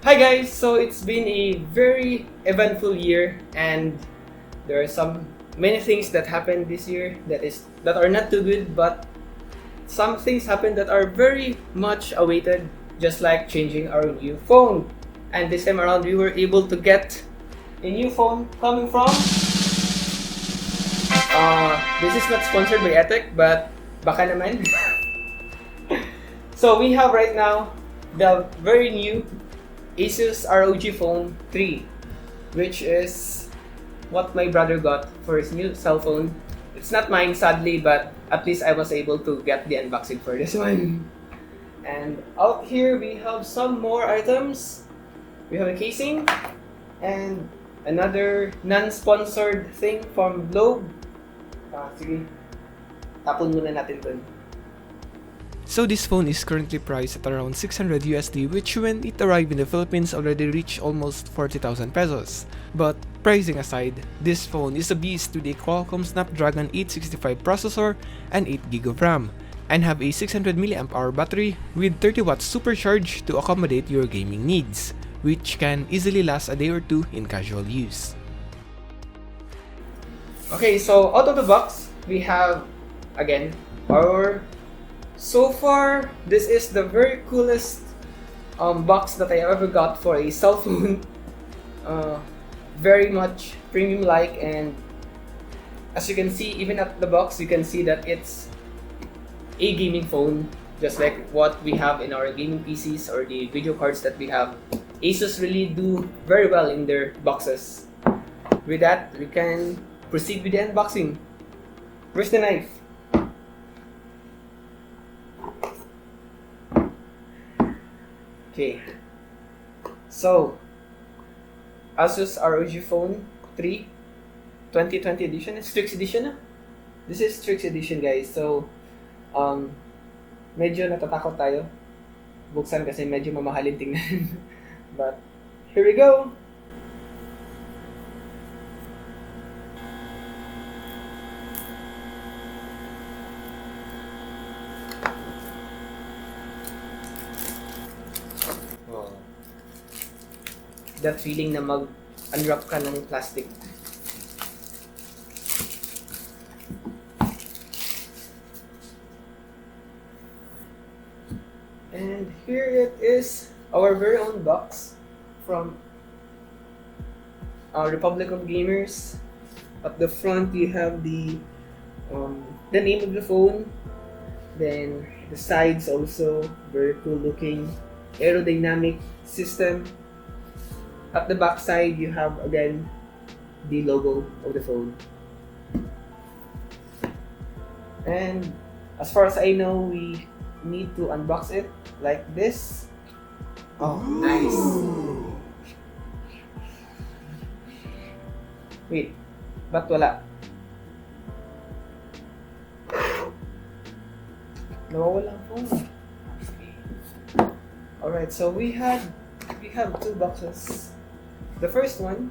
Hi guys! So it's been a very eventful year, and there are many things that happened this year that are not too good, but some things happened that are very much awaited, just like changing our new phone. And this time around, we were able to get a new phone coming from. This is not sponsored by Etec, but baka naman. So we have right now the very new ASUS ROG Phone 3, which is what my brother got for his new cell phone. It's not mine, sadly, but at least I was able to get the unboxing for this one. And out here we have some more items. We have a casing and another non-sponsored thing from Globe. Sige, tapon muna natin dun. So this phone is currently priced at around 600 USD, which when it arrived in the Philippines already reached almost 40,000 pesos. But pricing aside, this phone is a beast with a Qualcomm Snapdragon 865 processor and 8GB of RAM, and have a 600 mAh battery with 30 watts supercharge to accommodate your gaming needs, which can easily last a day or two in casual use. Okay, so out of the box, we have, again, so far, this is the very coolest box that I ever got for a cell phone. Very much premium-like, and as you can see, even at the box, you can see that it's a gaming phone, just like what we have in our gaming PCs or the video cards that we have. ASUS really do very well in their boxes. With that, we can proceed with the unboxing. Where's the knife? Okay, so ASUS ROG Phone 3 2020 edition, STRIX Edition. This is STRIX Edition, guys. So medyo natatakot tayo buksan kasi medyo mamahalin tingnan. But here we go. That feeling na mag-unwrap ka ng plastic. And here it is, our very own box from Republic of Gamers. At the front, you have the name of the phone. Then the sides also very cool looking, aerodynamic system. At the back side, you have again the logo of the phone. And as far as I know, we need to unbox it like this. Oh, nice. Wait, ba't wala? Nawawala ang phone. Alright, so we have two boxes. The first one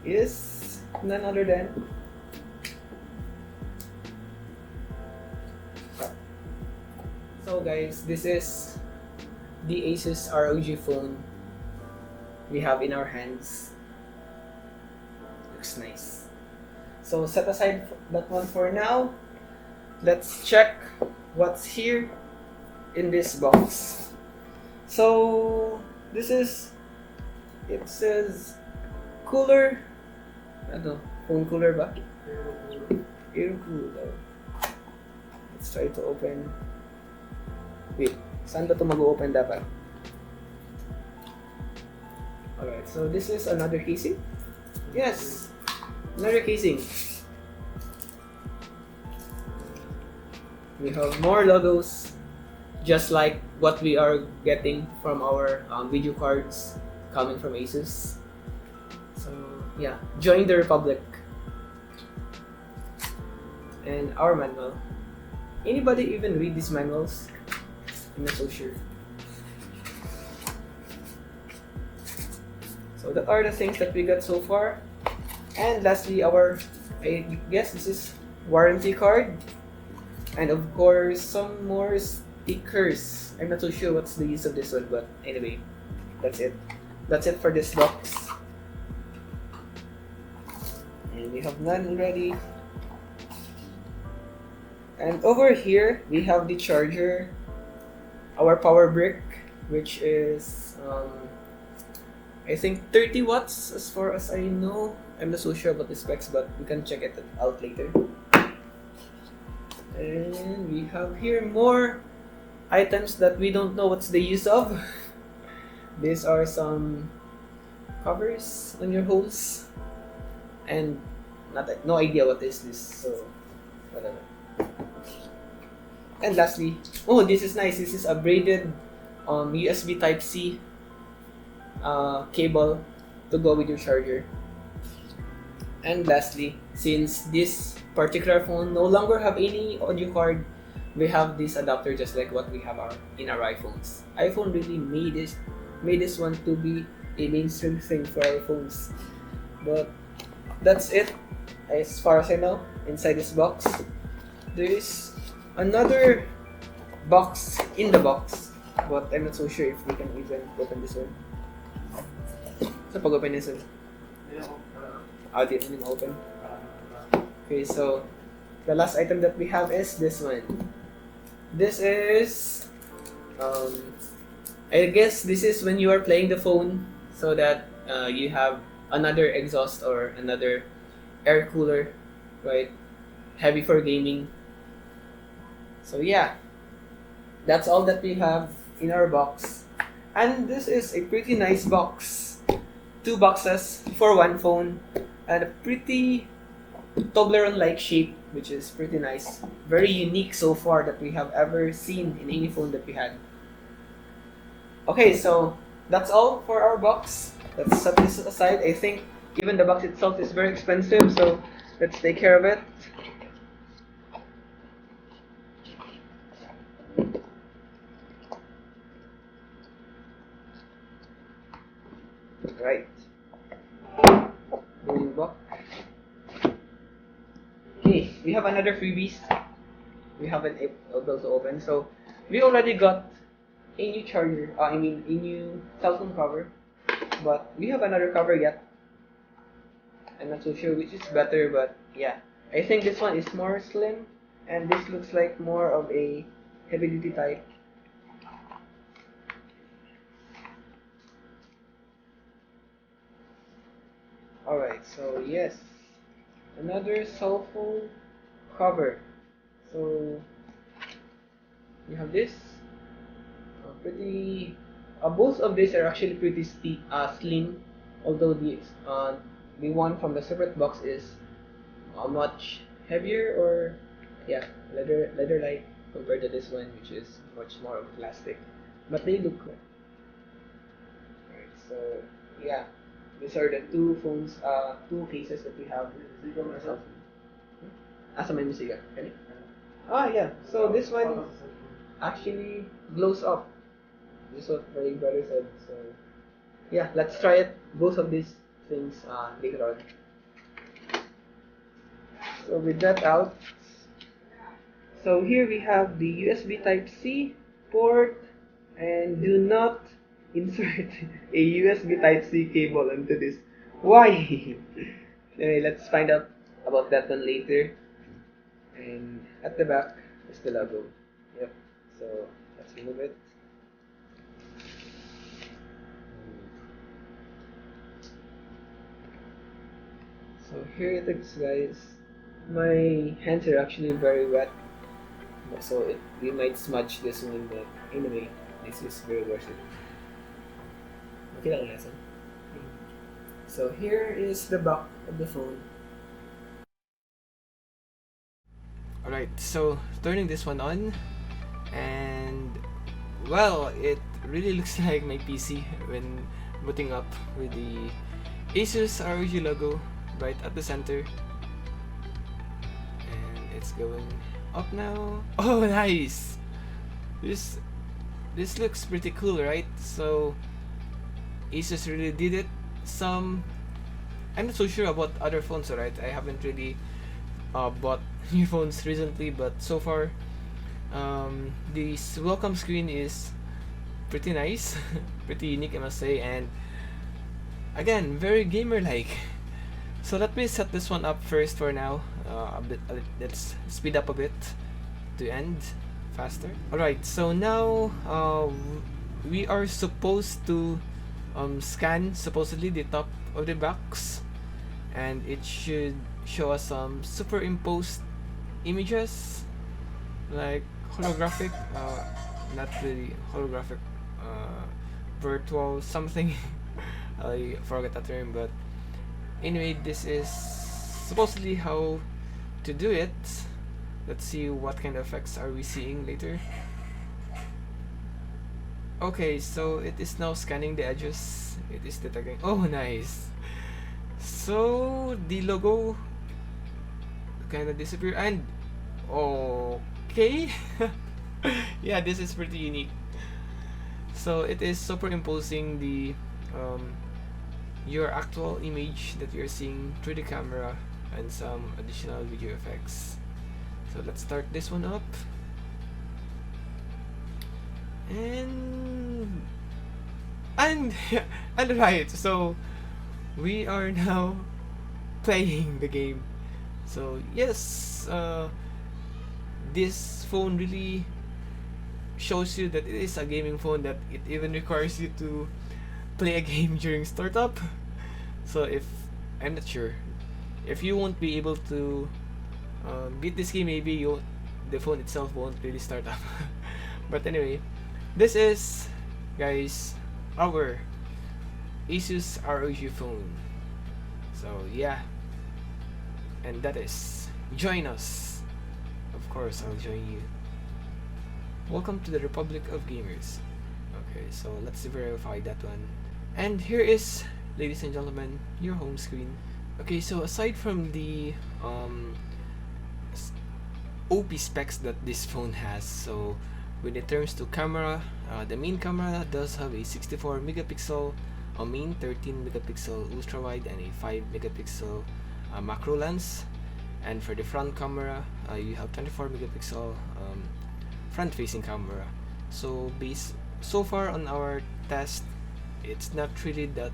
is none other than so guys, this is the ASUS ROG phone we have in our hands. Looks nice. So set aside that one for now. Let's check what's here in this box. So it says cooler. Ano? Phone cooler ba? Air cooler. Let's try to open. Wait, saan ba ito mag-open dapat? Alright, so this is another casing. Yes, another casing. We have more logos, just like what we are getting from our video cards coming from ASUS. So yeah, join the Republic. And our manual. Anybody even read these manuals? I'm not so sure. So that are the things that we got so far. And lastly, I guess this is warranty card. And of course, some more stickers. I'm not so sure what's the use of this one, but anyway. that's it. That's it for this box. And we have none already. And over here we have the charger, our power brick, which is I think 30 watts as far as I know. I'm not so sure about the specs, but we can check it out later. And we have here more items that we don't know what's the use of. These are some covers on your holes, and no idea what is this, so whatever. And lastly, oh, this is nice. This is a braided USB Type-C cable to go with your charger. And lastly, since this particular phone no longer have any audio card, we have this adapter just like what we have in our iPhones. iPhone really made this one to be a mainstream thing for our phones. But that's it as far as I know inside this box. There is another box in the box, but I'm not so sure if we can even open this one. So pag-open this one, didn't open. Okay, so the last item that we have is this one. This is I guess this is when you are playing the phone, so that you have another exhaust or another air cooler, right? Heavy for gaming. So yeah, that's all that we have in our box. And this is a pretty nice box. 2 boxes for one phone, and a pretty Toblerone-like shape, which is pretty nice. Very unique so far that we have ever seen in any phone that we had. Okay, so that's all for our box. Let's set this aside. I think even the box itself is very expensive, so let's take care of it. Right. Going back. Okay, we have another freebies. We haven't able to open, so we already got a new charger. A new cell phone cover, but we have another cover yet. I'm not so sure which is better, but yeah, I think this one is more slim, and this looks like more of a heavy-duty type. Alright, so yes, another cell phone cover. So you have this pretty both of these are actually pretty slim, although the one from the separate box is much heavier, or yeah, leather like compared to this one, which is much more of plastic, but they look good. Alright, so yeah, these are the two phones, two cases that we have. Asa may musiga? Kani? Yeah. So this one actually glows up. This is what my brother said. So yeah, let's try it. Both of these things later on. So with that out, so here we have the USB Type-C port, and do not insert a USB Type-C cable into this. Why? Anyway, let's find out about that one later. And at the back is the logo. Yep. So let's remove it. So here it is, guys. My hands are actually very wet, so we might smudge this one, but anyway, this is very worth it. Okay lang lesson. So here is the back of the phone. Alright, so turning this one on, and well, it really looks like my PC when booting up, with the ASUS ROG logo right at the center. And it's going up now. Oh, nice! This looks pretty cool, right? So ASUS really did it. I'm not so sure about other phones, alright? I haven't really bought new phones recently, but so far this welcome screen is pretty nice, pretty unique I must say, and again very gamer-like. So let me set this one up first for now. Let's speed up a bit to end faster. Alright, so now we are supposed to scan supposedly the top of the box, and it should show us some superimposed images like holographic, not really holographic, virtual something. I forgot that term, but anyway, this is supposedly how to do it. Let's see what kind of effects are we seeing later. Okay, so it is now scanning the edges. It is detecting. Oh, nice. So the logo kind of disappear, and okay. Yeah, this is pretty unique. So it is superimposing the your actual image that you're seeing through the camera and some additional video effects. So let's start this one up, and and right, so we are now playing the game. So yes, this phone really shows you that it is a gaming phone, that it even requires you to play a game during startup. So if I'm not sure if you won't be able to beat this game, maybe the phone itself won't really start up. But anyway, this is, guys, our ASUS ROG phone. So yeah, and that is, join us. Of course I'll join you. Welcome to the Republic of Gamers. Okay, so let's verify that one. And here is, ladies and gentlemen, your home screen. Okay, so aside from the OP specs that this phone has, so when it comes to camera, the main camera does have a 64 megapixel main, 13 megapixel ultra wide, and a 5 megapixel macro lens. And for the front camera, you have 24 megapixel front facing camera. So so far on our test, it's not really that,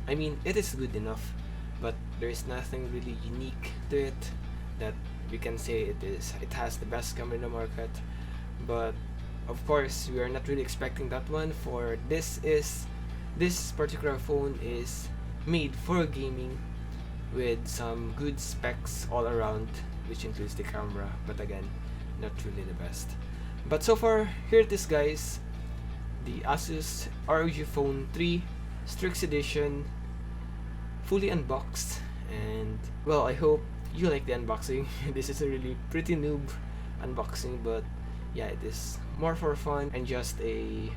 I mean, it is good enough, but there's nothing really unique to it that we can say it has the best camera in the market. But of course, we are not really expecting that one, for this particular phone is made for gaming with some good specs all around, which includes the camera, but again, not really the best. But so far, here it is, guys, the ASUS ROG Phone 3 STRIX Edition, fully unboxed. And well, I hope you like the unboxing. This is a really pretty noob unboxing, but yeah, it is more for fun and just a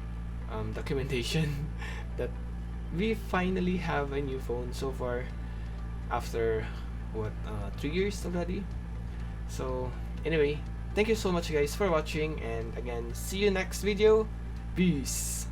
documentation that we finally have a new phone so far after what 3 years already. So anyway, thank you so much, guys, for watching, and again, see you next video. Peace.